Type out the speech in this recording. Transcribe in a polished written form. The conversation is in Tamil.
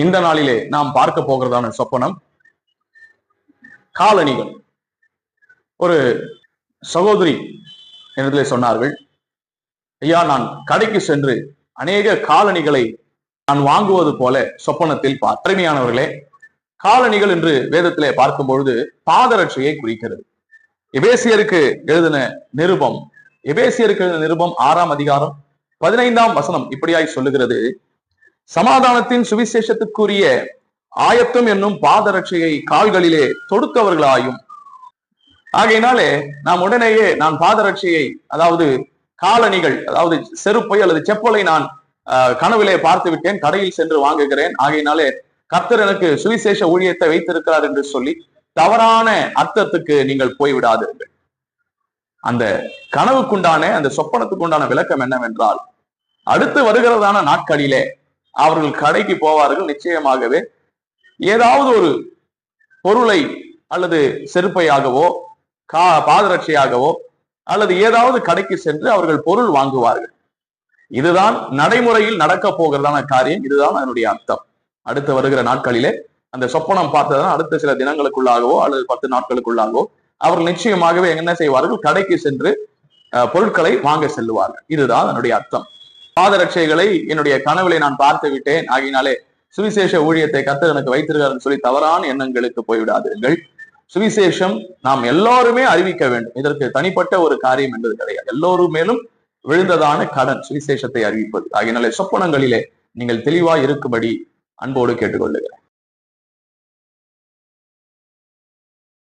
இந்த நாளிலே நாம் பார்க்க போகிறதான சொப்பனம் காலணிகள். ஒரு சகோதரி என்னிடத்திலே சொன்னார்கள், ஐயா, நான் கடைக்கு சென்று அநேக காலணிகளை நான் வாங்குவது போல சொப்பனத்தில் அருமையானவர்களே, காலணிகள் என்று வேதத்திலே பார்க்கும் பொழுது பாதரட்சையை குறிக்கிறது. எபேசியருக்கு எழுதின நிருபம் 6ஆம் அதிகாரம் 15ஆம் வசனம் இப்படியாய் சொல்லுகிறது, சமாதானத்தின் சுவிசேஷத்துக்குரிய ஆயத்தம் என்னும் பாதரட்சையை கால்களிலே தொடுத்தவர்களாயும். ஆகையினாலே நாம் உடனேயே நான் பாதரட்சையை, அதாவது காலணிகள், அதாவது செருப்பை அல்லது செப்பலை நான் கனவிலே பார்த்து விட்டேன், கடையில் சென்று வாங்குகிறேன், ஆகையினாலே கர்த்தர் எனக்கு சுவிசேஷ ஊழியத்தை வைத்திருக்கிறார் என்று சொல்லி தவறான அர்த்தத்துக்கு நீங்கள் போய்விடாதீர்கள். அந்த கனவுக்குண்டான, அந்த சொப்பனத்துக்குண்டான விளக்கம் என்னவென்றால், அடுத்து வருகிறதான நாட்களிலே அவர்கள் கடைக்கு போவார்கள். நிச்சயமாகவே ஏதாவது ஒரு பொருளை அல்லது செருப்பையாகவோ பாதரட்சையாகவோ அல்லது ஏதாவது கடைக்கு சென்று அவர்கள் பொருள் வாங்குவார்கள். இதுதான் நடைமுறையில் நடக்க போகிறதான காரியம். இதுதான் அதனுடைய அர்த்தம். அடுத்து வருகிற நாட்களிலே அந்த சொப்பனம் பார்த்ததுதான் அடுத்த சில தினங்களுக்குள்ளாகவோ அல்லது 10 நாட்களுக்குள்ளாகவோ அவர்கள் நிச்சயமாகவே என்ன செய்வார்கள், கடைக்கு சென்று பொருட்களை வாங்க செல்லுவார்கள். இதுதான் அதனுடைய அர்த்தம். பாதரட்சைகளை என்னுடைய கனவுகளை நான் பார்த்து விட்டேன், ஆகினாலே சுவிசேஷ ஊழியத்தை கர்த்தர் எனக்கு வைத்திருக்காருன்னு சொல்லி தவறான எண்ணங்களுக்கு போய்விடாதீர்கள். சுவிசேஷம் நாம் எல்லோருமே அறிவிக்க வேண்டும். இதற்கு தனிப்பட்ட ஒரு காரியம் என்பது கிடையாது. எல்லோரும் மேலும் விழுந்ததான கடன் சுவிசேஷத்தை அறிவிப்பது. ஆகினாலே சொப்பனங்களிலே நீங்கள் தெளிவாய் இருக்கும்படி அன்போடு கேட்டுக்கொள்ளுகிறேன்.